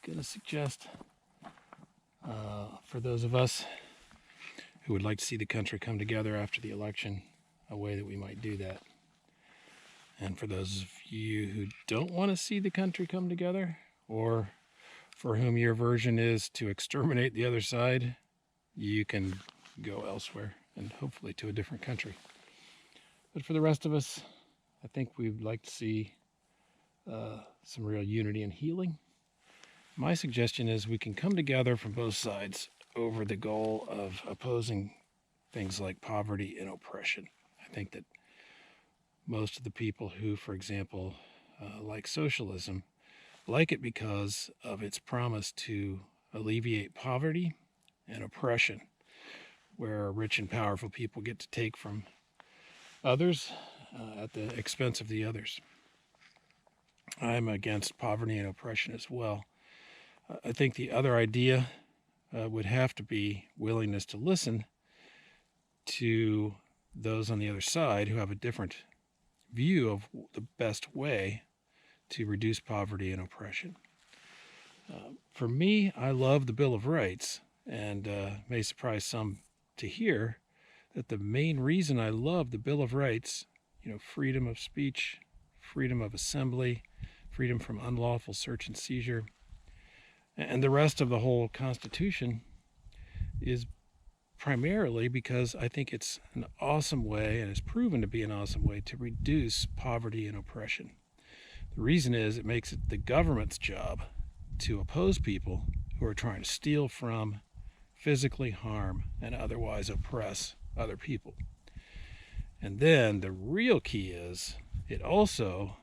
going to suggest for those of us who would like to see the country come together after the election, a way that we might do that. And for those of you who don't want to see the country come together, or for whom your version is to exterminate the other side, you can go elsewhere and hopefully to a different country. But for the rest of us, I think we'd like to see some real unity and healing. My suggestion is we can come together from both sides over the goal of opposing things like poverty and oppression. I think that most of the people who, for example, like socialism, like it because of its promise to alleviate poverty and oppression, where rich and powerful people get to take from others at the expense of the others. I'm against poverty and oppression as well. I think the other idea would have to be willingness to listen to those on the other side who have a different view of the best way to reduce poverty and oppression. For me, I love the Bill of Rights, and may surprise some to hear that the main reason I love the Bill of Rights, freedom of speech, freedom of assembly, freedom from unlawful search and seizure, and the rest of the whole Constitution, is primarily because I think it's an awesome way, and it's proven to be an awesome way, to reduce poverty and oppression. The reason is it makes it the government's job to oppose people who are trying to steal from, physically harm, and otherwise oppress other people. And then the real key is it also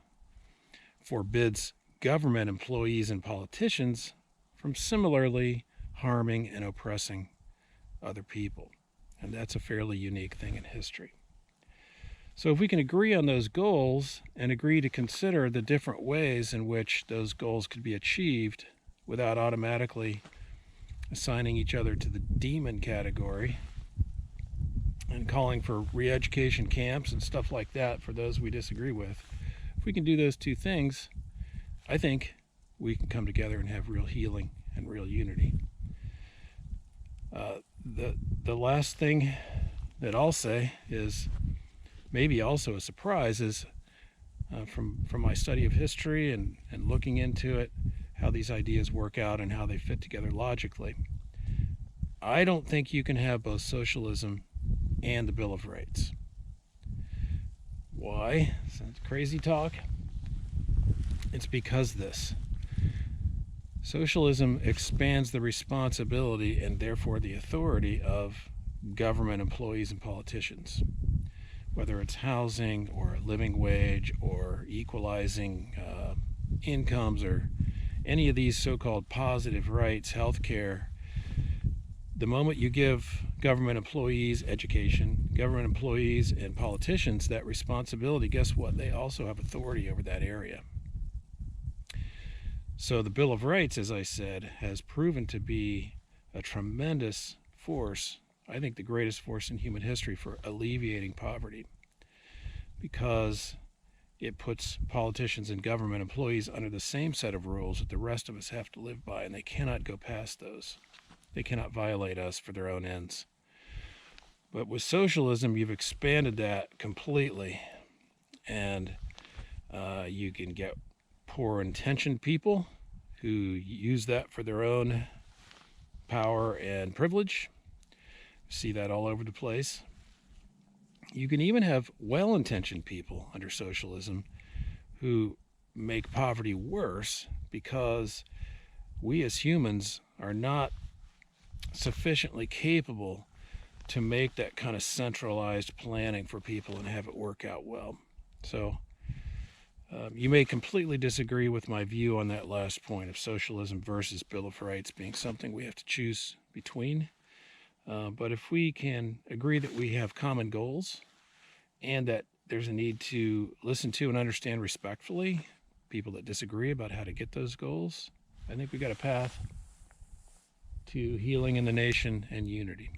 forbids government employees and politicians from similarly harming and oppressing other people. And that's a fairly unique thing in history. So if we can agree on those goals and agree to consider the different ways in which those goals could be achieved without automatically assigning each other to the demon category and calling for re-education camps and stuff like that for those we disagree with, if we can do those two things, I think we can come together and have real healing and real unity. The last thing that I'll say is maybe also a surprise is from my study of history and looking into it, how these ideas work out and how they fit together logically. I don't think you can have both socialism and the Bill of Rights. Why? Sounds crazy talk. It's because this. Socialism expands the responsibility and therefore the authority of government employees and politicians, whether it's housing or a living wage or equalizing incomes or any of these so-called positive rights, healthcare. The moment you give government employees education, government employees and politicians that responsibility, guess what? They also have authority over that area. So the Bill of Rights, as I said, has proven to be a tremendous force, I think the greatest force in human history for alleviating poverty, because it puts politicians and government employees under the same set of rules that the rest of us have to live by, and they cannot go past those. They cannot violate us for their own ends. But with socialism, you've expanded that completely, and you can get poor-intentioned people who use that for their own power and privilege. You see that all over the place. You can even have well-intentioned people under socialism who make poverty worse because we as humans are not sufficiently capable to make that kind of centralized planning for people and have it work out well. So you may completely disagree with my view on that last point of socialism versus Bill of Rights being something we have to choose between. But if we can agree that we have common goals and that there's a need to listen to and understand respectfully people that disagree about how to get those goals, I think we got a path to healing in the nation and unity.